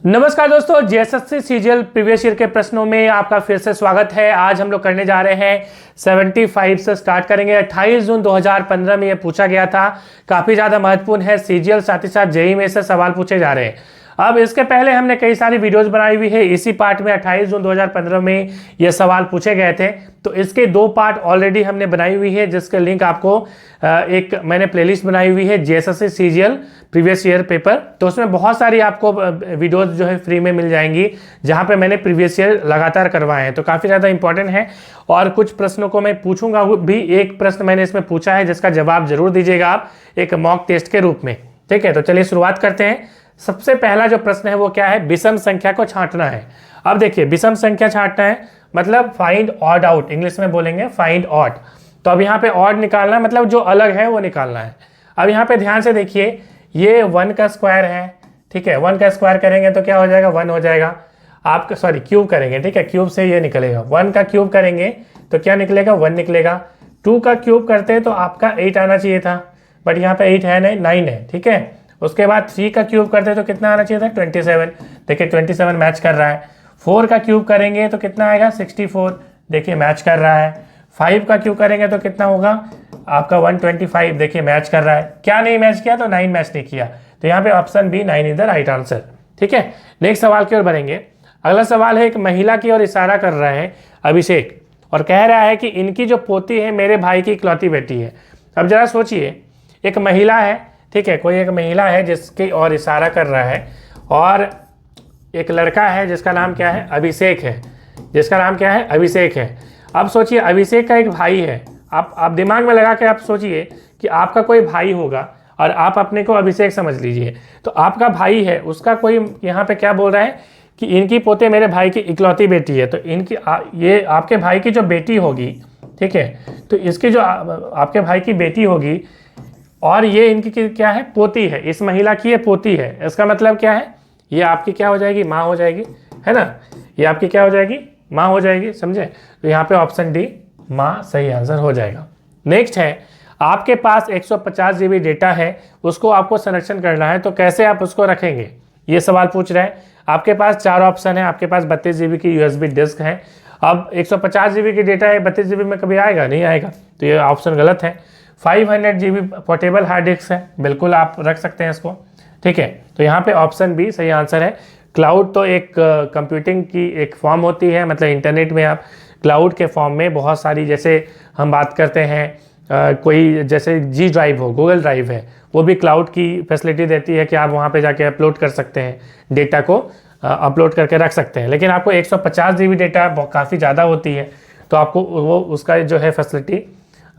नमस्कार दोस्तों, JSSC CGL previous year के प्रश्नों में आपका फिर से स्वागत है। आज हम लोग करने जा रहे हैं 75 से स्टार्ट करेंगे। 28 जून 2015 में ये पूछा गया था, काफ़ी ज़्यादा महत्वपूर्ण है। सीजीएल साथ ही साथ जेईई में से सवाल पूछे जा रहे हैं। अब इसके पहले हमने कई सारी वीडियोस बनाई हुई है। इसी पार्ट में 28 जून 2015 में ये सवाल पूछे गए थे, तो इसके 2 पार्ट ऑलरेडी हमने बनाई हुई है, जिसके लिंक आपको एक मैंने प्लेलिस्ट बनाई हुई है JSSC CGL previous year paper. तो उसमें बहुत सारी आपको वीडियोस जो है फ्री में मिल जाएंगी, जहाँ पे मैंने प्रीवियस ईयर लगातार करवाए हैं। तो काफ़ी ज़्यादा इंपॉर्टेंट है और कुछ प्रश्नों को मैं पूछूंगा भी। एक प्रश्न मैंने इसमें पूछा है जिसका जवाब जरूर दीजिएगा आप एक मॉक टेस्ट के रूप में। ठीक है, तो चलिए शुरुआत करते हैं। सबसे पहला जो प्रश्न है वो क्या है, विषम संख्या को छांटना है। अब देखिए, विषम संख्या छांटना है मतलब फाइंड ऑड आउट, इंग्लिश में बोलेंगे फाइंड ऑड। तो अब यहाँ पे ऑड निकालना है, मतलब जो अलग है वो निकालना है। अब यहाँ पे ध्यान से देखिए, ये 1 का स्क्वायर है। ठीक है, 1 का स्क्वायर करेंगे तो क्या हो जाएगा, 1 हो जाएगा। आपका सॉरी क्यूब करेंगे, ठीक है, क्यूब से ये निकलेगा। 1 का क्यूब करेंगे तो क्या निकलेगा, 1 निकलेगा। 2 का क्यूब करते हैं तो आपका 8 आना चाहिए था, बट यहाँ पे 8 है नहीं, 9 है। ठीक है, उसके बाद 3 का क्यूब करते हैं तो कितना आना चाहिए था, 27। देखिए 27 मैच कर रहा है। 4 का क्यूब करेंगे तो कितना आएगा, 64। देखिए मैच कर रहा है। 5 का क्यूब करेंगे तो कितना होगा आपका 125। देखिए मैच कर रहा है। क्या नहीं मैच किया, तो 9 मैच नहीं किया। तो यहाँ पे option B 9 is the right answer. ठीक है, नेक्स्ट सवाल की ओर बढ़ेंगे। अगला सवाल है, एक महिला की ओर इशारा कर रहा है अभिषेक और कह रहा है कि इनकी जो पोती है मेरे भाई की इकलौती बेटी है। अब जरा सोचिए, एक महिला है, ठीक है, कोई एक महिला है जिसकी ओर इशारा कर रहा है, और एक लड़का है जिसका नाम क्या है, अभिषेक है। जिसका नाम क्या है, अभिषेक है। अब सोचिए, अभिषेक का एक भाई है। आप दिमाग में लगा के आप सोचिए कि आपका कोई भाई होगा और आप अपने को अभिषेक समझ लीजिए। तो आपका भाई है, उसका कोई यहाँ पे क्या बोल रहा है कि इनकी पोते मेरे भाई की इकलौती बेटी है। तो इनकी ये आपके भाई की जो बेटी होगी, ठीक है, तो इसकी जो आपके भाई की बेटी होगी और ये इनकी क्या है, पोती है। इस महिला की ये पोती है। इसका मतलब क्या है, ये आपकी क्या हो जाएगी, माँ हो जाएगी, है ना। ये आपकी क्या हो जाएगी, माँ हो जाएगी, समझे। तो यहाँ पे ऑप्शन डी माँ सही आंसर हो जाएगा। नेक्स्ट है, आपके पास 150 GB डेटा है, उसको आपको संरक्षण करना है, तो कैसे आप उसको रखेंगे, ये सवाल पूछ रहे हैं। आपके पास 4 ऑप्शन है। आपके पास 32 GB की USB डिस्क है। अब 150 GB की डेटा है, 32 GB में कभी आएगा, नहीं आएगा, तो ये ऑप्शन गलत है। 500 GB पोर्टेबल हार्ड डिस्क है, बिल्कुल आप रख सकते हैं इसको। ठीक है, तो यहाँ पे ऑप्शन बी सही आंसर है। क्लाउड तो एक कंप्यूटिंग की एक फॉर्म होती है, मतलब इंटरनेट में आप क्लाउड के फॉर्म में बहुत सारी, जैसे हम बात करते हैं कोई जैसे जी ड्राइव हो, गूगल ड्राइव है, वो भी क्लाउड की फैसिलिटी देती है कि आप वहाँ पे जाके अपलोड कर सकते हैं, डेटा को अपलोड करके रख सकते हैं। लेकिन आपको 150 GB डेटा काफ़ी ज़्यादा होती है, तो आपको वो उसका जो है फैसिलिटी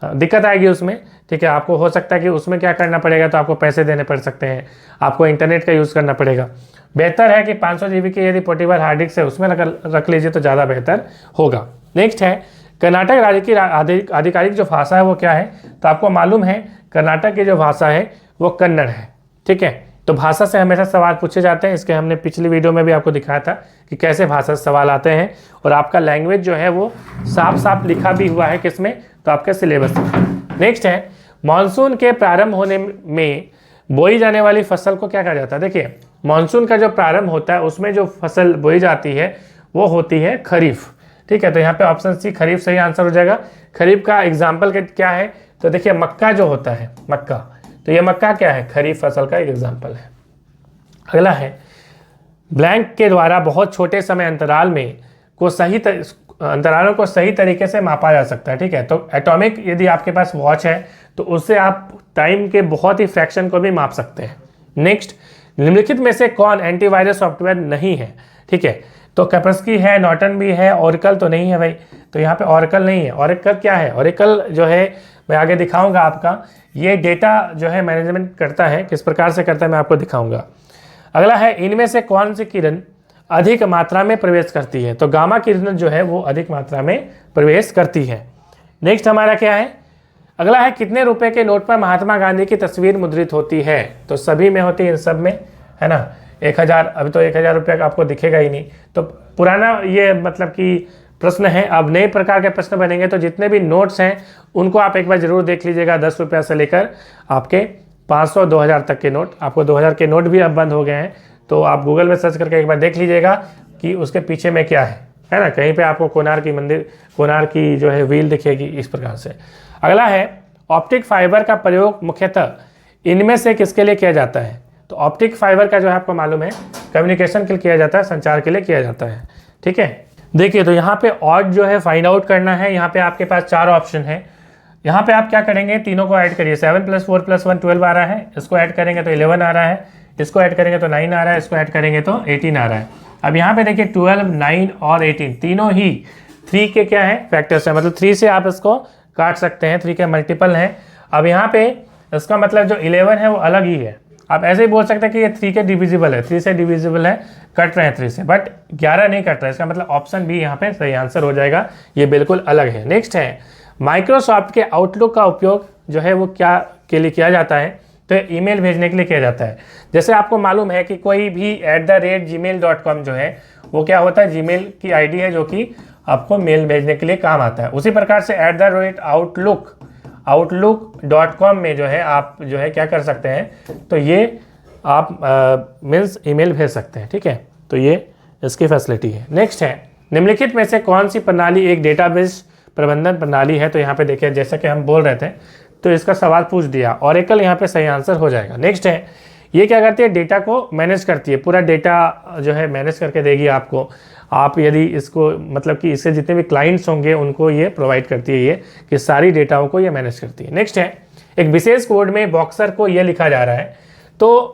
दिक्कत आएगी उसमें। ठीक है, आपको हो सकता है कि उसमें क्या करना पड़ेगा, तो आपको पैसे देने पड़ सकते हैं, आपको इंटरनेट का यूज़ करना पड़ेगा। बेहतर है कि 500 GB की यदि पोर्टेबल हार्ड डिस्क है उसमें रख लीजिए तो ज़्यादा बेहतर होगा। नेक्स्ट है, कर्नाटक राज्य की आधिकारिक जो भाषा है वो क्या है, तो आपको मालूम है कर्नाटक की जो भाषा है वो कन्नड़ है। ठीक है, तो भाषा से हमेशा सवाल पूछे जाते हैं। इसके हमने पिछली वीडियो में भी आपको दिखाया था कि कैसे भाषा से सवाल आते हैं, और आपका लैंग्वेज जो है वो साफ साफ लिखा भी हुआ है किसमें, तो आपके सिलेबस में। नेक्स्ट है, मानसून के प्रारंभ होने में बोई जाने वाली फसल को क्या कहा जाता है। देखिए, मानसून का जो प्रारंभ होता है उसमें जो फसल बोई जाती है वो होती है खरीफ। ठीक है, तो यहाँ पे ऑप्शन सी खरीफ सही आंसर हो जाएगा। खरीफ का एग्जाम्पल क्या है, तो देखिए मक्का जो होता है, मक्का, तो ये मक्का क्या है, खरीफ फसल का एक एग्जाम्पल है। अगला है, ब्लैंक के द्वारा बहुत छोटे समय अंतराल में अंतरालों को सही तरीके से मापा जा सकता है। ठीक है, तो एटॉमिक यदि आपके पास वॉच है तो उससे आप टाइम के बहुत ही फ्रैक्शन को भी माप सकते हैं। नेक्स्ट, निम्नलिखित में से कौन एंटीवायरस सॉफ्टवेयर नहीं है। ठीक है, तो कैस्परस्की है, नॉर्टन भी है, ओरेकल तो नहीं है भाई, तो यहाँ पे ओरेकल नहीं है। ओरेकल क्या है, ओरेकल जो है मैं आगे दिखाऊंगा आपका, ये डेटा जो है मैनेजमेंट करता है, किस प्रकार से करता है मैं आपको दिखाऊंगा। अगला है, इनमें से कौन सी किरण अधिक मात्रा में प्रवेश करती है, तो गामा किरण जो है वो अधिक मात्रा में प्रवेश करती है। नेक्स्ट हमारा क्या है, अगला है, कितने रुपए के नोट पर महात्मा गांधी की तस्वीर मुद्रित होती है, तो सभी में होती है, इन सब में, है ना। 1000, अभी तो 1000 रुपये का आपको दिखेगा ही नहीं, तो पुराना ये मतलब कि प्रश्न है। अब नए प्रकार के प्रश्न बनेंगे, तो जितने भी नोट्स हैं उनको आप एक बार जरूर देख लीजिएगा। 10 रुपया से लेकर आपके 500 2000 तक के नोट, आपको 2000 के नोट भी अब बंद हो गए हैं, तो आप गूगल में सर्च करके एक बार देख लीजिएगा कि उसके पीछे में क्या है ना। कहीं पे आपको कोणार्क की मंदिर, कोणार्क की जो है व्हील दिखेगी इस प्रकार से। अगला है ऑप्टिक फाइबर का प्रयोग मुख्यतः इनमें से किसके लिए किया जाता है। तो ऑप्टिक फाइबर का जो है आपको मालूम है कम्युनिकेशन के लिए किया जाता है, संचार के लिए किया जाता है। ठीक है, देखिए तो यहाँ पे ऑड जो है फाइंड आउट करना है। यहाँ पे आपके पास 4 ऑप्शन है। यहाँ पे आप क्या करेंगे, तीनों को ऐड करिए। 7 + 4 + 1 12 आ रहा है, इसको ऐड करेंगे तो 11 आ रहा है, इसको ऐड करेंगे तो 9 आ रहा है, इसको ऐड करेंगे तो 18 आ रहा है। अब यहाँ पे देखिए 12, 9 और 18 तीनों ही 3 के क्या है, फैक्टर्स है, मतलब 3 से आप इसको काट सकते हैं, 3 के मल्टीपल हैं। अब यहाँ पे इसका मतलब जो 11 है वो अलग ही है। आप ऐसे ही बोल सकते हैं कि ये 3 के डिविजिबल है, 3 से डिविजिबल है, कट रहे हैं 3 से, बट 11 नहीं कट रहा है। इसका मतलब ऑप्शन बी यहाँ पे सही आंसर हो जाएगा, ये बिल्कुल अलग है। नेक्स्ट है माइक्रोसॉफ्ट के आउटलुक का उपयोग जो है वो क्या के लिए किया जाता है। तो ईमेल भेजने के लिए किया जाता है। जैसे आपको मालूम है कि कोई भी @gmail.com जो है वो क्या होता है, जीमेल की आईडी है जो कि आपको मेल भेजने के लिए काम आता है। उसी प्रकार से outlook.com में जो है आप जो है क्या कर सकते हैं, तो ये आप मीन्स ईमेल भेज सकते हैं। ठीक है, तो ये इसकी फैसिलिटी है। नेक्स्ट है निम्नलिखित में से कौन सी प्रणाली एक डेटाबेस प्रबंधन प्रणाली है। तो यहाँ पे देखिए जैसा कि हम बोल रहे थे तो इसका सवाल पूछ दिया, ऑरेकल यहाँ पे सही आंसर हो जाएगा। नेक्स्ट है ये क्या करती है, डेटा को मैनेज करती है, पूरा डेटा जो है मैनेज करके देगी आपको। आप यदि इसको मतलब कि इससे जितने भी क्लाइंट्स होंगे उनको ये प्रोवाइड करती है, ये कि सारी डेटाओं को ये मैनेज करती है। नेक्स्ट है एक विशेष कोड में बॉक्सर को ये लिखा जा रहा है तो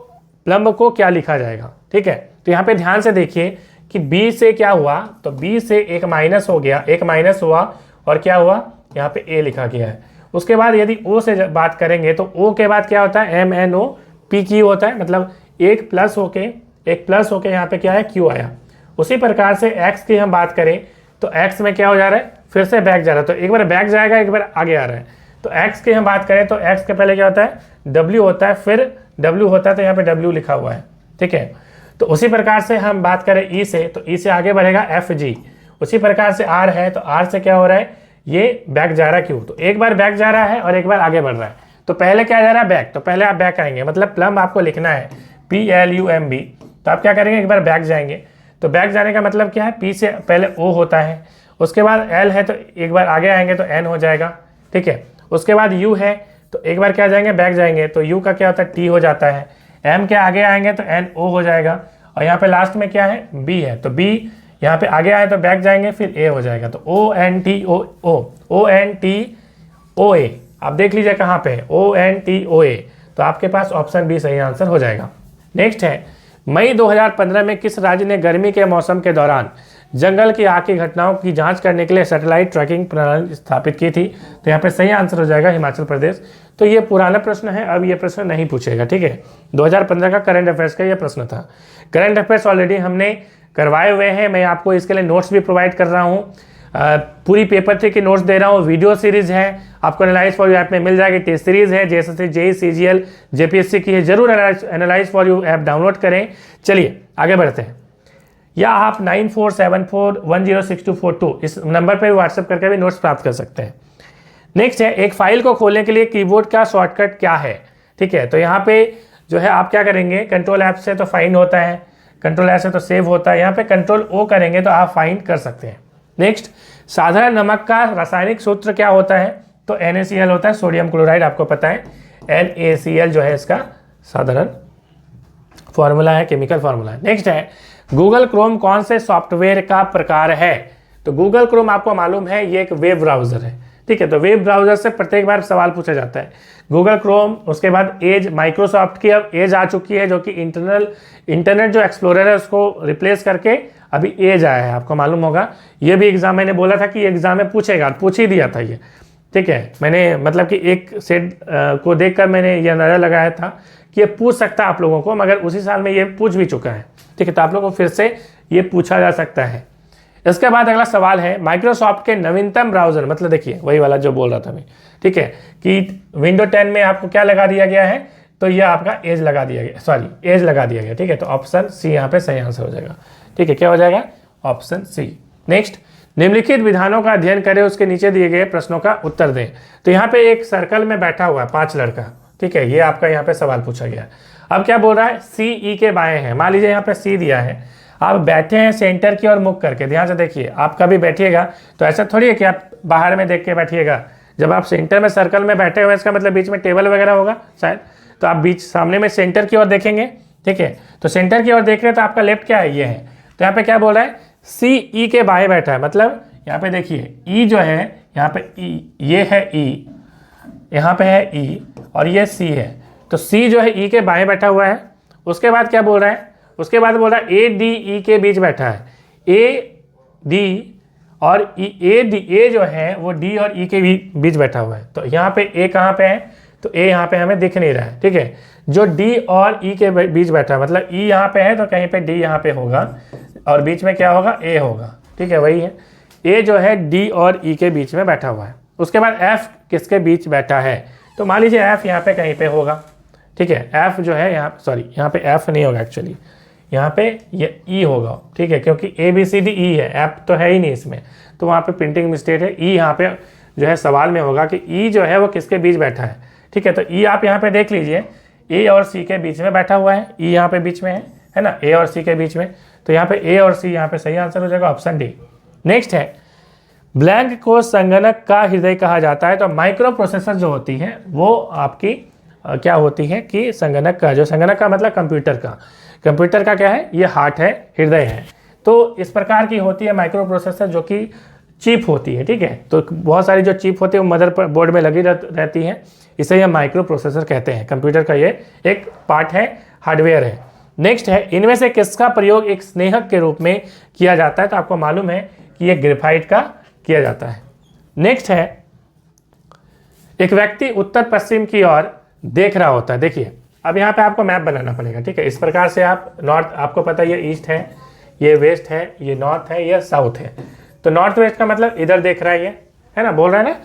प्लम्ब को क्या लिखा जाएगा। ठीक है, तो यहाँ पे ध्यान से देखिए कि बी से क्या हुआ, तो बी से एक माइनस हो गया, एक माइनस हुआ और क्या हुआ, यहाँ पे ए लिखा गया है। उसके बाद यदि ओ से बात करेंगे तो ओ के बाद क्या होता है, MNOPQ होता है, मतलब एक प्लस होके यहाँ पे क्या है, क्यू आया। उसी प्रकार से एक्स की हम बात करें तो एक्स में क्या हो जा रहा है, फिर से बैक जा रहा है, तो एक बार बैक जाएगा एक बार आगे आ रहा है। तो एक्स की हम बात करें तो एक्स के पहले क्या होता है, डब्ल्यू होता है, फिर डब्ल्यू होता है तो यहाँ पे डब्ल्यू लिखा हुआ है। ठीक है, तो उसी प्रकार से हम बात करें ई से तो ई से आगे बढ़ेगा FG। उसी प्रकार से आर है तो आर से क्या हो रहा है, ये बैक जा रहा है क्यों, तो एक बार बैक जा रहा है और एक बार आगे बढ़ रहा है। तो पहले क्या जा रहा है, बैक, तो पहले आप बैक आएंगे, मतलब प्लम्ब आपको लिखना है PLUMB, तो आप क्या करेंगे, एक बार बैक जाएंगे। तो बैक जाने का मतलब क्या है, P से पहले O होता है, उसके बाद L है तो एक बार आगे आएंगे तो N हो जाएगा। ठीक है, उसके बाद U है तो एक बार क्या जाएंगे, बैक जाएंगे तो U का क्या होता है, T हो जाता है। M के आगे आएंगे तो NO हो जाएगा और यहाँ पे लास्ट में क्या है, B है, तो B यहाँ पे आगे आए तो बैक जाएंगे फिर A हो जाएगा। तो ONTOA आप देख लीजिए कहाँ पे ONTOA, तो आपके पास ऑप्शन बी सही आंसर हो जाएगा। नेक्स्ट है मई 2015 में किस राज्य ने गर्मी के मौसम के दौरान जंगल की आग की घटनाओं की जांच करने के लिए सैटेलाइट ट्रैकिंग प्रणाली स्थापित की थी। तो यहाँ पे सही आंसर हो जाएगा हिमाचल प्रदेश। तो ये पुराना प्रश्न है, अब ये प्रश्न नहीं पूछेगा। ठीक है, 2015 का करंट अफेयर्स का ये प्रश्न था। करंट अफेयर्स ऑलरेडी हमने करवाए हुए हैं, मैं आपको इसके लिए नोट्स भी प्रोवाइड कर रहा हूँ, पूरी पेपर 3 की नोट्स दे रहा हूँ। वीडियो सीरीज है आपको एनालाइज फॉर यू ऐप में मिल जाएगी, टेस्ट सीरीज है जैसे JEE CGL JPSC की है, जरूर analyse for you app download करें। चलिए आगे बढ़ते हैं, या आप 9474106242 इस नंबर पर व्हाट्सएप करके भी नोट्स प्राप्त कर सकते हैं। नेक्स्ट है एक फाइल को खोलने के लिए कीबोर्ड का शॉर्टकट क्या है। ठीक है, तो यहाँ पे जो है आप क्या करेंगे, कंट्रोल ऐप से तो फाइंड होता है, कंट्रोल ऐप से तो सेव होता है, यहाँ पे कंट्रोल O करेंगे तो आप फाइंड कर सकते हैं। नेक्स्ट साधारण नमक का रासायनिक सूत्र क्या होता है, तो NaCl होता है, सोडियम क्लोराइड आपको पता है, NaCl जो है इसका साधारण फॉर्मूला है, केमिकल फॉर्मूला है। नेक्स्ट है गूगल क्रोम कौन से सॉफ्टवेयर का प्रकार है। तो गूगल क्रोम आपको मालूम है ये एक वेब ब्राउजर है। ठीक है, तो वेब ब्राउजर से प्रत्येक बार सवाल पूछा जाता है। गूगल क्रोम, उसके बाद एज, माइक्रोसॉफ्ट की अब एज आ चुकी है जो कि इंटरनेट जो एक्सप्लोरर है उसको रिप्लेस करके अभी एज आया है, आपको मालूम होगा। ये भी एग्जाम मैंने बोला था कि एग्जाम में पूछेगा, पूछ ही दिया था ये। ठीक है, मैंने मतलब कि एक सेट को देखकर मैंने ये अंदाजा लगाया था कि ये पूछ सकता है आप लोगों को, मगर उसी साल में ये पूछ भी चुका है। ठीक है, तो आप लोगों को फिर से ये पूछा जा सकता है। इसके बाद अगला सवाल है माइक्रोसॉफ्ट के नवीनतम ब्राउजर, मतलब देखिए वही वाला जो बोल रहा था मैं। ठीक है, कि विंडो 10 में आपको क्या लगा दिया गया है, तो ये आपका एज लगा दिया गया, सॉरी एज लगा दिया गया। ठीक है, तो ऑप्शन सी यहाँ पे सही आंसर हो जाएगा। ठीक है, क्या हो जाएगा, ऑप्शन सी। नेक्स्ट निम्नलिखित विधानों का अध्ययन करें, उसके नीचे दिए गए प्रश्नों का उत्तर दें। तो यहाँ पे एक सर्कल में बैठा हुआ है 5 लड़का। ठीक है, ये आपका यहाँ पे सवाल पूछा गया। अब क्या बोल रहा है, सी ई के बाएं हैं। मान लीजिए यहाँ पे सी दिया है, आप बैठे हैं सेंटर की ओर मुख करके। ध्यान से देखिए, आप कभी बैठिएगा तो ऐसा थोड़ी है कि आप बाहर में देख के बैठिएगा। जब आप सेंटर में सर्कल में बैठे हुए, इसका मतलब बीच में टेबल वगैरह होगा शायद, तो आप बीच सामने में सेंटर की ओर देखेंगे। ठीक है, तो सेंटर की ओर देख रहे हैं तो आपका लेफ्ट क्या है, ये है। तो यहाँ पे क्या बोल रहा है, सी ई के बाएं बैठा है। मतलब यहाँ पे देखिए ई जो है, यहाँ पे ई, ये है ई, यहाँ पे है ई और ये सी है। तो सी जो है ई के बाएं बैठा हुआ है। उसके बाद क्या बोल रहा है, उसके बाद बोल रहा है ए डी ई के बीच बैठा है। ए डी और ए जो है वो डी और ई के बीच बैठा हुआ है। तो यहाँ पे ए कहाँ पे है, तो ए यहाँ पे हमें दिख नहीं रहा है। ठीक है, जो डी और ई के बीच बैठा है, मतलब ई यहाँ पे है तो कहीं पे डी यहाँ पे होगा और बीच में क्या होगा, ए होगा। ठीक है, वही है, ए जो है डी और ई के बीच में बैठा हुआ है। उसके बाद एफ किसके बीच बैठा है, तो मान लीजिए एफ यहाँ पे कहीं पे होगा। ठीक है, एफ जो है यहाँ, सॉरी यहाँ पे एफ नहीं होगा एक्चुअली, यहाँ पे ये ई होगा। ठीक है, क्योंकि A B C D E है, एफ तो है ही नहीं इसमें, तो वहाँ पे प्रिंटिंग मिस्टेक है। ई यहाँ पे जो है सवाल में होगा कि ई जो है वो किसके बीच बैठा है। ठीक है, तो ई आप यहाँ पे देख लीजिए, ए और सी के बीच में बैठा हुआ है। ई यहाँ पे बीच में है ना, ए और सी के बीच में, तो यहाँ पे ए और सी यहाँ पे सही आंसर हो जाएगा, ऑप्शन डी। नेक्स्ट है, ब्लैंक को संगणक का हृदय कहा जाता है। तो माइक्रो प्रोसेसर जो होती है वो आपकी क्या होती है कि संगणक का, जो संगणक का मतलब कंप्यूटर का क्या है, ये हार्ट है, हृदय है। तो इस प्रकार की होती है माइक्रो प्रोसेसर, जो कि चिप होती है। ठीक है, तो बहुत सारी जो चिप होती है वो मदर बोर्ड में लगी रहती है, इसे ये माइक्रो प्रोसेसर कहते हैं। कंप्यूटर का ये एक पार्ट है, हार्डवेयर है। नेक्स्ट है, इनमें से किसका प्रयोग एक स्नेहक के रूप में किया जाता है, तो आपको मालूम है कि ये ग्रेफाइट का किया जाता है। नेक्स्ट है, एक व्यक्ति उत्तर पश्चिम की ओर देख रहा होता है। देखिए, अब यहाँ पे आपको मैप बनाना पड़ेगा। ठीक है, इस प्रकार से आप नॉर्थ, आपको पता है ये ईस्ट है, ये वेस्ट है, ये नॉर्थ है, ये साउथ है। तो नॉर्थ वेस्ट का मतलब इधर देख रहा है, ये है ना, बोल रहा है ना,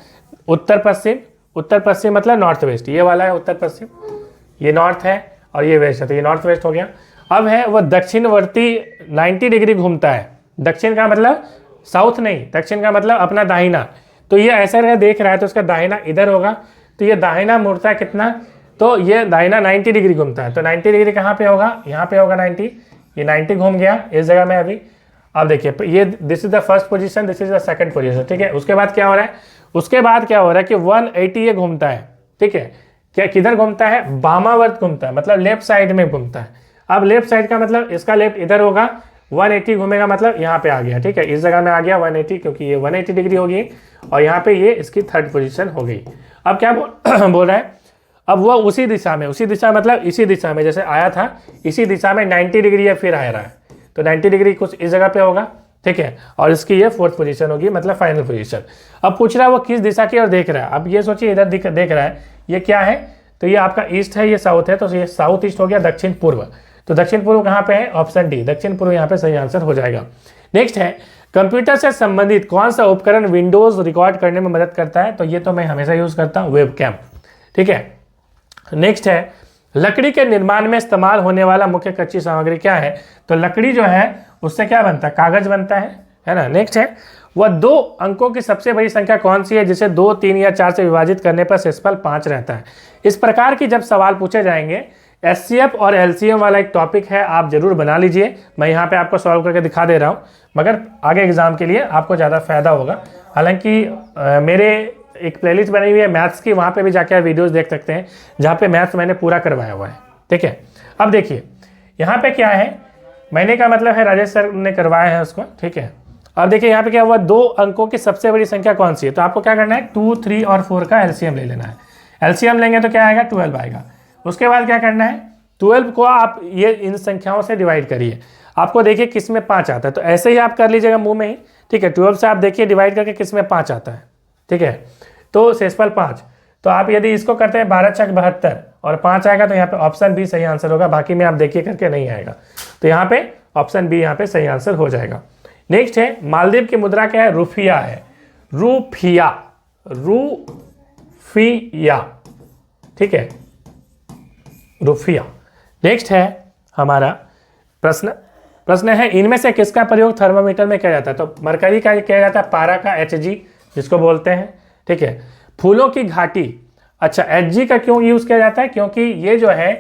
उत्तर पश्चिम मतलब नॉर्थ वेस्ट, ये वाला है उत्तर पश्चिम, ये नॉर्थ है और ये वेस्ट है, तो ये नॉर्थ वेस्ट हो गया। अब है वो दक्षिणवर्ती 90 डिग्री घूमता है। दक्षिण का मतलब साउथ नहीं, दक्षिण का मतलब अपना दाहिना। तो ये ऐसा देख रहा है तो उसका दाहिना इधर होगा, तो ये दाहिना मुड़ता है कितना, तो ये दाहिना 90 डिग्री घूमता है। तो 90 डिग्री कहाँ पे होगा, यहाँ पे होगा 90, ये 90 घूम गया इस जगह में अभी। अब देखिए, ये this is the first position, this is the second position. ठीक है, उसके बाद क्या हो रहा है, उसके बाद क्या हो रहा है कि 180 ये घूमता है। ठीक है, क्या किधर घूमता है, वामावर्त घूमता है, मतलब लेफ्ट साइड में घूमता है। अब लेफ्ट साइड का मतलब इसका लेफ्ट इधर होगा, 180 घूमेगा मतलब यहाँ पे आ गया। ठीक है, इस जगह में आ गया 180, क्योंकि ये 180 डिग्री होगी और यहाँ पे ये इसकी थर्ड पोजीशन हो गई। अब क्या बोल रहा है, अब वो उसी दिशा में मतलब इसी दिशा में जैसे आया था, इसी दिशा में 90 डिग्री ये फिर आ रहा है, तो 90 डिग्री कुछ इस जगह पे होगा। ठीक है, और इसकी ये फोर्थ पोजीशन होगी, मतलब फाइनल पोजीशन। अब पूछ रहा है वो किस दिशा की ओर देख रहा है। अब ये सोचिए, इधर देख रहा है, ये क्या है, तो ये आपका ईस्ट है, ये साउथ है, तो ये साउथ ईस्ट हो गया, दक्षिण पूर्व। तो दक्षिण पूर्व कहाँ पे है, ऑप्शन डी, दक्षिण पूर्व यहाँ पे सही आंसर हो जाएगा। नेक्स्ट है, कंप्यूटर से संबंधित कौन सा उपकरण विंडोज रिकॉर्ड करने में मदद करता है, तो ये तो मैं हमेशा यूज करता हूँ, वेबकैम। ठीक है, नेक्स्ट है, लकड़ी के निर्माण में इस्तेमाल होने वाला मुख्य कच्ची सामग्री क्या है, तो लकड़ी जो है उससे क्या बनता है, कागज बनता है ना। नेक्स्ट है, वह 2 अंकों की सबसे बड़ी संख्या कौन सी है जिसे 2, 3 या 4 से विभाजित करने पर शेषफल 5 रहता है। इस प्रकार की जब सवाल पूछे जाएंगे, एचसीएफ और एलसीएम वाला एक टॉपिक है, आप जरूर बना लीजिए। मैं यहाँ पे आपको सॉल्व करके दिखा दे रहा हूँ, मगर आगे एग्जाम के लिए आपको ज़्यादा फायदा होगा। हालांकि मेरे एक प्लेलिस्ट बनी हुई है मैथ्स की, वहाँ पे भी जाके आप वीडियोस देख सकते हैं, जहाँ पे मैथ्स मैंने पूरा करवाया हुआ है। ठीक है, अब देखिए यहाँ पे क्या है, मैंने का मतलब है राजेश सर ने करवाया है उसको। ठीक है, अब देखिए यहाँ पे क्या हुआ, 2 अंकों की सबसे बड़ी संख्या कौन सी है, तो आपको क्या करना है, 2, 3 और 4 का एलसीएम ले लेना है। एलसीएम लेंगे तो क्या आएगा, 12 आएगा। उसके बाद क्या करना है, 12 को आप ये इन संख्याओं से डिवाइड करिए। आपको देखिए किस में 5 आता है, तो ऐसे ही आप कर लीजिएगा मुंह में ही। ठीक है, 12 से आप देखिए डिवाइड करके किस में 5 आता है। ठीक है, तो शेषफल 5, तो आप यदि इसको करते हैं 12 छक 72 और 5 आएगा, तो यहाँ पे ऑप्शन बी सही आंसर होगा। बाकी में आप देखिए करके नहीं आएगा, तो यहाँ पे ऑप्शन बी यहाँ पे सही आंसर हो जाएगा। नेक्स्ट है, मालदीव की मुद्रा क्या है, रुफिया है, रुफिया। ठीक है, रुफिया। नेक्स्ट है हमारा प्रश्न है, इनमें से किसका प्रयोग थर्मामीटर में किया जाता है, तो मरकरी का किया जाता है, पारा का Hg जिसको बोलते हैं। ठीक है, फूलों की घाटी, अच्छा Hg का क्यों यूज किया जाता है, क्योंकि ये जो है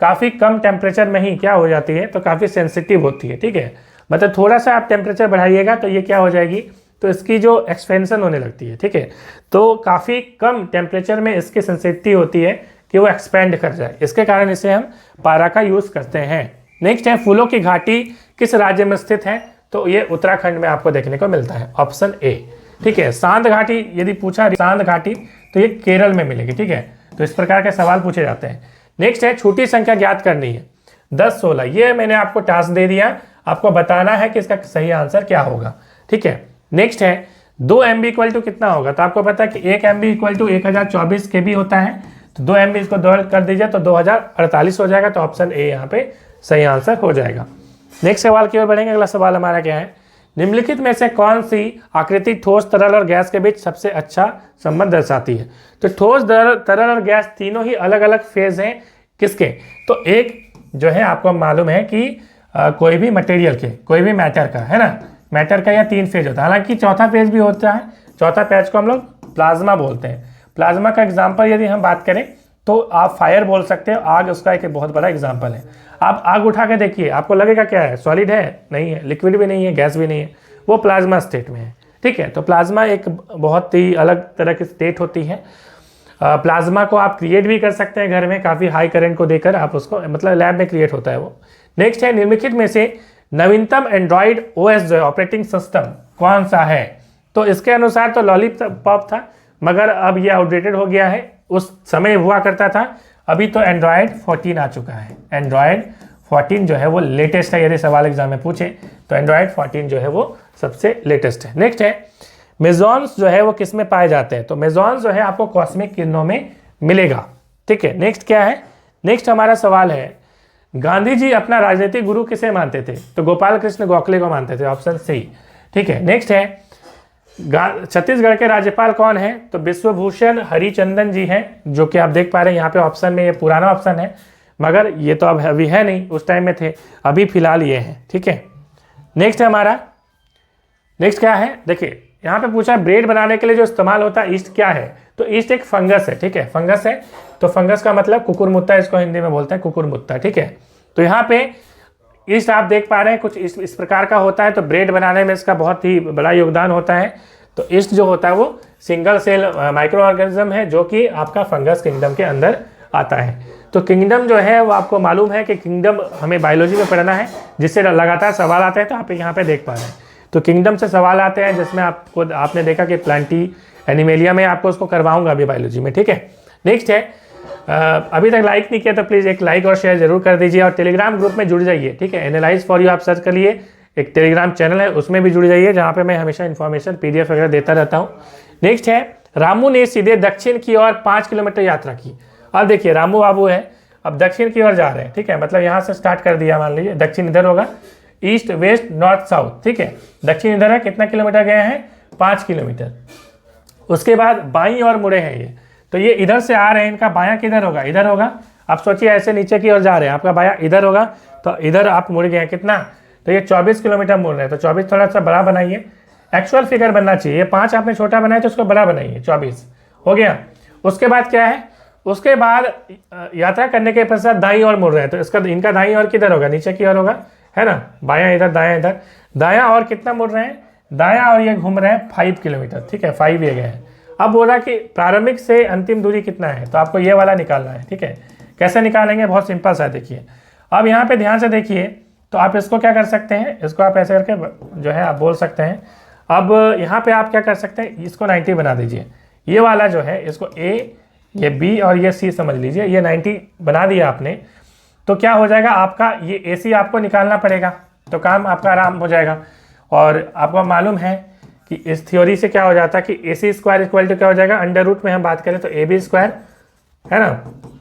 काफ़ी कम टेम्परेचर में ही क्या हो जाती है, तो काफ़ी सेंसिटिव होती है। ठीक है, मतलब थोड़ा सा आप टेम्परेचर बढ़ाइएगा तो ये क्या हो जाएगी, तो इसकी जो एक्सपेंशन होने लगती है। ठीक है, तो काफ़ी कम टेम्परेचर में इसकी सेंसिटिविटी होती है कि वो एक्सपेंड कर जाए, इसके कारण इसे हम पारा का यूज़ करते हैं। नेक्स्ट है फूलों की घाटी किस राज्य में स्थित है, तो ये उत्तराखंड में आपको देखने को मिलता है, ऑप्शन ए। ठीक है, सांद घाटी यदि पूछा सांद घाटी तो ये केरल में मिलेगी। ठीक है, तो इस प्रकार के सवाल पूछे जाते हैं। नेक्स्ट है छोटी संख्या ज्ञात करनी है, 10, 16। ये मैंने आपको टास्क दे दिया, आपको बताना है कि इसका सही आंसर क्या होगा। ठीक है, नेक्स्ट है 2 MB इक्वल टू कितना होगा, तो आपको पता है कि 1 MB इक्वल टू 1024 KB होता है, तो 2 MB इसको 2 कर दीजिए तो 2048 हो जाएगा, तो ऑप्शन ए यहाँ पे सही आंसर हो जाएगा। नेक्स्ट सवाल की ओर बढ़ेंगे। अगला सवाल हमारा क्या है, निम्नलिखित में से कौन सी आकृति ठोस, तरल और गैस के बीच सबसे अच्छा संबंध दर्शाती है। तो ठोस, तरल और गैस तीनों ही अलग अलग फेज हैं किसके, तो एक जो है आपको मालूम है कि कोई भी मटेरियल के, कोई भी मैटर का, है ना, मैटर का या 3 फेज होता है, हालांकि चौथा फेज भी होता है। चौथा फेज को हम लोग प्लाज्मा बोलते हैं। प्लाज्मा का एग्जाम्पल यदि हम बात करें तो आप फायर बोल सकते हो, आग उसका एक बहुत बड़ा एग्जाम्पल है। आप आग उठा के देखिए, आपको लगेगा क्या है, सॉलिड है, नहीं है, लिक्विड भी नहीं है, गैस भी नहीं है, वो प्लाज्मा स्टेट में है। ठीक है, तो प्लाज्मा एक बहुत ही अलग तरह की स्टेट होती है। प्लाज्मा को आप क्रिएट भी कर सकते हैं घर में, काफ़ी हाई करंट को देकर आप उसको, मतलब लैब में क्रिएट होता है वो। नेक्स्ट है निम्नलिखित में से नवीनतम एंड्रॉयड OS जो है ऑपरेटिंग सिस्टम कौन सा है, तो इसके अनुसार तो लॉलीपॉप था, मगर अब ये आउटडेटेड हो गया है, उस समय हुआ करता था, अभी तो एंड्रॉयड 14 आ चुका है। एंड्रॉयड 14 जो है वो लेटेस्ट है, यदि सवाल एग्जाम में पूछे तो एंड्रॉयड 14 जो है वो सबसे लेटेस्ट है। नेक्स्ट है मेजॉन्स जो है वो किस में पाए जाते हैं, तो मेजॉन्स जो है आपको कॉस्मिक किरणों में मिलेगा। ठीक है, नेक्स्ट क्या है, नेक्स्ट हमारा सवाल है गांधी जी अपना राजनीतिक गुरु किसे मानते थे, तो गोपाल कृष्ण गोखले को मानते थे, ऑप्शन सी। ठीक है, नेक्स्ट है छत्तीसगढ़ के राज्यपाल कौन है, तो विश्वभूषण हरिचंदन जी हैं, जो कि आप देख पा रहे हैं यहाँ पे ऑप्शन में, ये पुराना ऑप्शन है, मगर ये तो अब अभी है नहीं, उस टाइम में थे, अभी फिलहाल ये हैं। ठीक है, नेक्स्ट है हमारा, नेक्स्ट क्या है, देखिए यहाँ पे पूछा है ब्रेड बनाने के लिए जो इस्तेमाल होता है ईस्ट क्या है, तो ईस्ट एक फंगस है। ठीक है, फंगस है, तो फंगस का मतलब कुकुरमुत्ता, इसको हिंदी में बोलते हैं कुकुरमुत्ता। ठीक है, तो यहाँ पे ईस्ट आप देख पा रहे हैं कुछ इस प्रकार का होता है, तो ब्रेड बनाने में इसका बहुत ही बड़ा योगदान होता है। तो ईस्ट जो होता है वो सिंगल सेल माइक्रो ऑर्गेनिज्म है, जो कि आपका फंगस किंगडम के अंदर आता है। तो किंगडम जो है वो आपको मालूम है कि किंगडम हमें बायोलॉजी में पढ़ना है, जिससे लगातार सवाल आते हैं, तो आप यहाँ पे देख पा रहे हैं, तो किंगडम से सवाल आते हैं, जिसमें आपने देखा कि प्लांटी एनिमेलिया में आपको उसको करवाऊंगा अभी बायोलॉजी में। ठीक है, नेक्स्ट है अभी तक लाइक नहीं किया तो प्लीज़ एक लाइक और शेयर जरूर कर दीजिए, और टेलीग्राम ग्रुप में जुड़ जाइए। ठीक है, एनालाइज फॉर यू आप सर्च कर लिए, एक टेलीग्राम चैनल है, उसमें भी जुड़ जाइए, जहाँ पे मैं हमेशा इन्फॉर्मेशन PDF वगैरह देता रहता हूँ। नेक्स्ट है रामू ने सीधे दक्षिण की ओर 5 किलोमीटर यात्रा की। अब देखिए रामू बाबू है, अब दक्षिण की ओर जा रहे हैं। ठीक है, मतलब यहाँ से स्टार्ट कर दिया, मान लीजिए दक्षिण इधर होगा, ईस्ट वेस्ट नॉर्थ साउथ। ठीक है, दक्षिण इधर है, कितना किलोमीटर गए हैं, 5 किलोमीटर। उसके बाद बाईं ओर मुड़े हैं ये, तो ये इधर से आ रहे हैं, इनका बायां किधर होगा, इधर होगा। आप सोचिए ऐसे नीचे की ओर जा रहे हैं, आपका बायां इधर होगा, तो इधर आप मुड़ गए हैं कितना, तो ये 24 किलोमीटर मुड़ रहे हैं। तो 24 थोड़ा सा बड़ा बनाइए, एक्चुअल फिगर बनना चाहिए, 5 आपने छोटा बनाया तो उसको बड़ा बनाइए, 24 हो गया। उसके बाद क्या है, उसके बाद यात्रा करने के पश्चात दाईं ओर मुड़ रहे हैं, तो इसका इनका दाईं ओर किधर होगा, नीचे की ओर होगा, है ना, बायां इधर दायां इधर, दायां और कितना मुड़ रहे हैं, दायां और ये घूम रहे हैं 5 किलोमीटर। ठीक है, 5 ये गए हैं। अब बोल रहा कि प्रारंभिक से अंतिम दूरी कितना है, तो आपको ये वाला निकालना है। ठीक है, कैसे निकालेंगे, बहुत सिंपल सा देखिए। अब यहाँ पे ध्यान से देखिए, तो आप इसको क्या कर सकते हैं, इसको आप ऐसे करके जो है आप बोल सकते हैं। अब यहाँ पे आप क्या कर सकते हैं, इसको 90 बना दीजिए, ये वाला जो है इसको A, ये B और ये C समझ लीजिए, ये 90 बना दिया आपने, तो क्या हो जाएगा आपका, ये AC आपको निकालना पड़ेगा, तो काम आपका आराम हो जाएगा। और आपको मालूम है कि इस थ्योरी से क्या हो जाता है कि AC स्क्वायर इक्वल टू क्या हो जाएगा, अंडर रूट में हम बात करें तो AB स्क्वायर, है ना,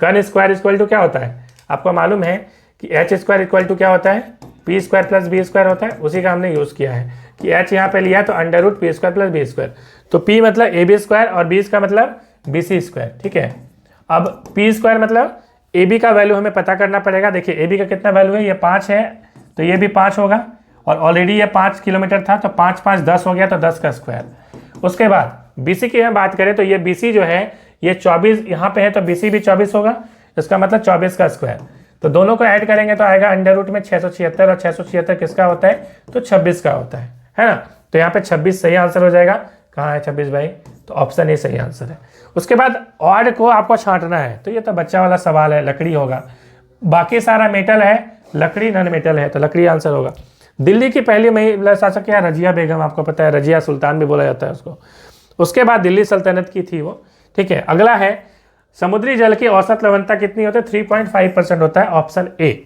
कर्न स्क्वायर इक्वल टू क्या होता है, आपको मालूम है कि H स्क्वायर इक्वल टू क्या होता है, P square plus B square होता है। उसी का हमने यूज़ किया है कि H यहाँ पे लिया है, तो under root P square plus B square, तो P मतलब AB स्क्वायर और B का मतलब BC स्क्वायर। ठीक है, अब P स्क्वायर मतलब AB का वैल्यू हमें पता करना पड़ेगा। देखिए AB का कितना वैल्यू है, ये 5 है, तो ये भी 5 होगा, और ऑलरेडी ये 5 किलोमीटर था, तो 5 5 10 हो गया, तो 10 का स्क्वायर। उसके बाद BC की हम बात करें तो ये BC जो है ये 24 यहाँ पे है, तो BC भी 24 होगा, इसका मतलब 24 का स्क्वायर। तो दोनों को ऐड करेंगे तो आएगा अंडर रूट में 676, और 676 किसका होता है, तो 26 का होता है ना। तो यहाँ पे 26 सही आंसर हो जाएगा। कहाँ है 26 भाई, तो ऑप्शन ए सही आंसर है। उसके बाद ऑड को आपको छांटना है, तो ये तो बच्चा वाला सवाल है, लकड़ी होगा। बाकी सारा मेटल है, लकड़ी नॉन मेटल है, तो लकड़ी आंसर होगा। दिल्ली की पहली महिला शासक क्या, रजिया बेगम, आपको पता है, रजिया सुल्तान भी बोला जाता है उसको। उसके बाद दिल्ली सल्तनत की थी वो, ठीक है। अगला है समुद्री जल की औसत लवणता कितनी होती है, 3.5% होता है, ऑप्शन ए।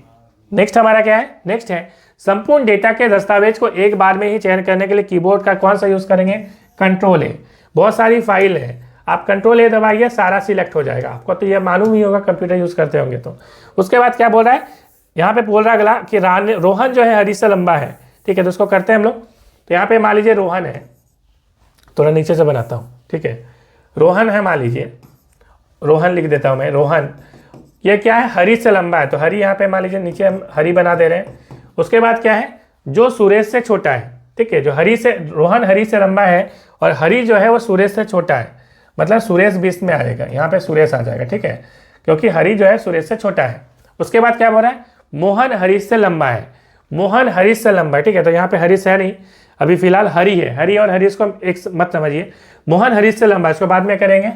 नेक्स्ट हमारा क्या है, नेक्स्ट है संपूर्ण डेटा के दस्तावेज को एक बार में ही चयन करने के लिए कीबोर्ड का कौन सा यूज करेंगे, कंट्रोल ए। बहुत सारी फाइल है, आप कंट्रोल ए दबाइए, सारा सिलेक्ट हो जाएगा। आपको तो ये मालूम ही होगा, कंप्यूटर यूज करते होंगे तो। उसके बाद क्या बोल रहा है, यहाँ पे बोल रहा है अगला कि रोहन जो है हरी से लंबा है, ठीक है। तो उसको करते हैं हम लोग। तो यहाँ पे मान लीजिए रोहन है, थोड़ा नीचे से बनाता हूँ, ठीक है। रोहन है, मान लीजिए रोहन लिख देता हूँ मैं, रोहन ये क्या है, हरी से लंबा है, तो हरी यहाँ पे मान लीजिए नीचे हम हरी बना दे रहे हैं। उसके बाद क्या है, जो सुरेश से छोटा है, ठीक है। जो हरी से, रोहन हरी से लंबा है और हरी जो है वो सुरेश से छोटा है, मतलब सुरेश 20 में आएगा, यहाँ पे सुरेश आ जाएगा, ठीक है, क्योंकि हरी जो है सुरेश से छोटा है। उसके बाद क्या बोल रहा है, मोहन हरीश से लंबा है, मोहन हरीश से लंबा है, ठीक है। तो यहाँ पे हरीश है नहीं, अभी फिलहाल हरी है, हरी और हरीश को एक मत समझिए। मोहन हरीश से लंबा है, इसको बाद में करेंगे।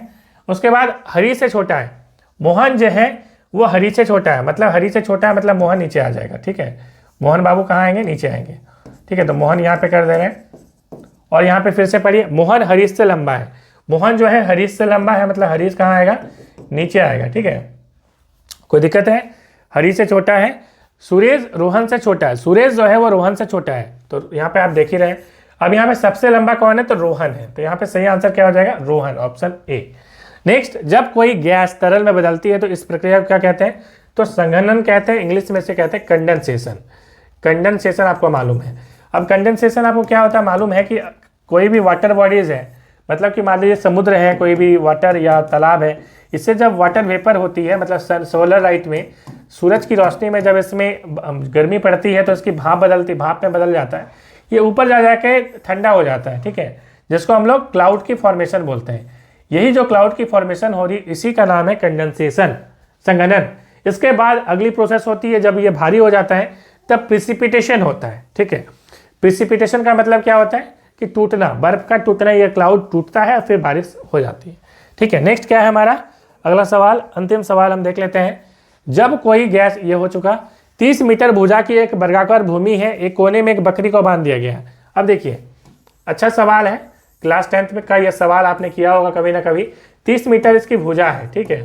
उसके बाद हरी से छोटा है, मोहन जो है वो हरी से छोटा है, मतलब हरी से छोटा है, मतलब मोहन नीचे आ जाएगा, ठीक है। मोहन बाबू कहाँ आएंगे, नीचे आएंगे, ठीक है। तो मोहन यहाँ पे कर दे रहे हैं। और यहाँ पे फिर से पढ़िए, मोहन हरीश से लंबा है, मोहन जो है हरीश से लंबा है, मतलब हरीश कहाँ आएगा, नीचे आएगा, ठीक है। कोई दिक्कत है, हरी से छोटा है। सुरेश रोहन से छोटा है, सुरेश जो है वो रोहन से छोटा है, तो यहाँ पे आप देख ही रहे हैं। अब यहाँ पे सबसे लंबा कौन है, तो रोहन है, तो यहाँ पे सही आंसर क्या हो जाएगा, रोहन, ऑप्शन ए। नेक्स्ट, जब कोई गैस तरल में बदलती है तो इस प्रक्रिया को क्या कहते हैं, तो संघनन कहते हैं, इंग्लिश में से कहते हैं कंडेंसेशन। कंडेंसेशन आपको मालूम है। अब कंडेंसेशन आपको क्या होता है मालूम है, कि कोई भी वाटर बॉडीज है, मतलब कि मान लीजिए समुद्र है, कोई भी वाटर या तालाब है, इससे जब वाटर वेपर होती है, मतलब सोलर लाइट में, सूरज की रोशनी में जब इसमें गर्मी पड़ती है तो इसकी भाप में बदल जाता है, ये ऊपर जा जाके ठंडा हो जाता है, ठीक है, जिसको हम लोग क्लाउड की फॉर्मेशन बोलते हैं। यही जो क्लाउड की फॉर्मेशन हो रही, इसी का नाम है कंडेंसेशन, संघनन। इसके बाद अगली प्रोसेस होती है, जब ये भारी हो जाता है तब प्रिसिपिटेशन होता है, ठीक है। प्रिसिपिटेशन का मतलब क्या होता है, कि टूटना, बर्फ का टूटना, ये क्लाउड टूटता है और फिर बारिश हो जाती है, ठीक है। नेक्स्ट क्या है हमारा अगला सवाल, अंतिम सवाल हम देख लेते हैं। जब कोई गैस, ये हो चुका, 30 मीटर भुजा की एक वर्गाकार भूमि है, एक कोने में एक बकरी को बांध दिया गया है। अब देखिए, अच्छा सवाल है, क्लास 10th में का यह सवाल आपने किया होगा कभी ना कभी। 30 मीटर इसकी भुजा है, ठीक है।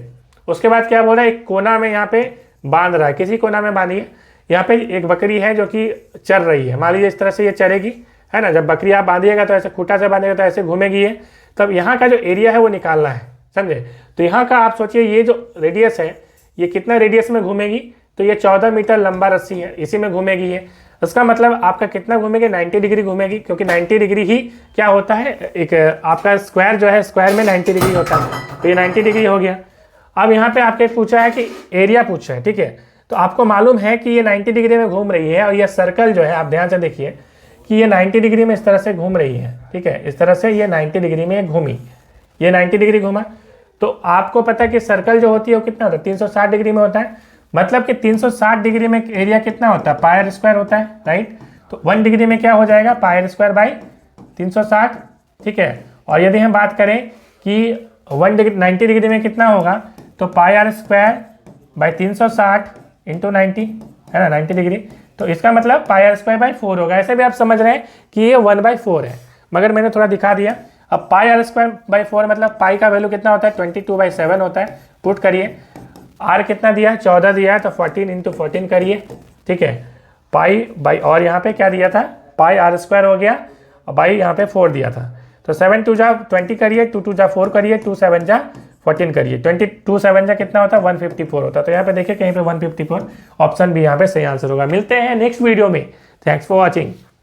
उसके बाद क्या बोल रहा है, एक कोना में यहाँ पे बांध रहा है, किसी कोना में बांधिए। यहाँ पे एक बकरी है जो कि चर रही है, मान लीजिए इस तरह से ये चरेगी, है ना। जब बकरी आप बांधिएगा तो ऐसे खूंटा से बांधिएगा तो ऐसे घूमेगी ये, तब यहाँ का जो एरिया है वो निकालना है, समझे। तो यहाँ का आप सोचिए, ये जो रेडियस है, ये कितना रेडियस में घूमेगी, तो ये 14 मीटर लंबा रस्सी है, इसी में घूमेगी ये। इसका मतलब आपका कितना घूमेगी, 90 डिग्री घूमेगी, क्योंकि 90 डिग्री ही क्या होता है, एक आपका स्क्वायर जो है, स्क्वायर में 90 डिग्री होता है, तो ये 90 डिग्री हो गया। अब यहाँ पे आपके पूछा है कि एरिया पूछा है, ठीक है। तो आपको मालूम है कि ये 90 डिग्री में घूम रही है, और ये सर्कल जो है, आप ध्यान से देखिए कि ये 90 डिग्री में इस तरह से घूम रही है, ठीक है। इस तरह से ये 90 डिग्री में घूमी, ये 90 डिग्री घूमा। तो आपको पता है कि सर्कल जो होती है वो कितना होता है, 360 डिग्री में होता है, मतलब कि 360 डिग्री में एरिया कितना होता है, पाई स्क्वायर होता है, राइट। तो 1 डिग्री में क्या हो जाएगा, पाई स्क्वायर बाई 360, ठीक है। और यदि हम बात करें कि 90 डिग्री में कितना होगा, तो पाई स्क्वायर बाई 360 इंटू 90, है ना, 90 डिग्री। तो इसका मतलब पाई स्क्वायर बाई 4 होगा। ऐसे भी आप समझ रहे हैं कि ये 1/4 है, मगर मैंने थोड़ा दिखा दिया। अब पाई स्क्वायर बाई 4 मतलब पाई का वैल्यू कितना होता है, 22/7 होता है। पुट करिए, आर कितना दिया है, 14 दिया है, तो 14 इंटू 14 करिए, ठीक है। पाई बाई, और यहाँ पे क्या दिया था, पाई आर स्क्वायर हो गया, और बाई यहाँ पे 4 दिया था, तो 7 2 जा 20 करिए, 2 2 जा 4 करिए, 2 7 जा 14 करिए, 22 7 जा कितना होता है, 154 होता है। तो यहाँ पे देखिए कहीं पे 154, ऑप्शन भी यहाँ पे सही आंसर होगा। मिलते हैं नेक्स्ट वीडियो में, थैंक्स फॉर वॉचिंग।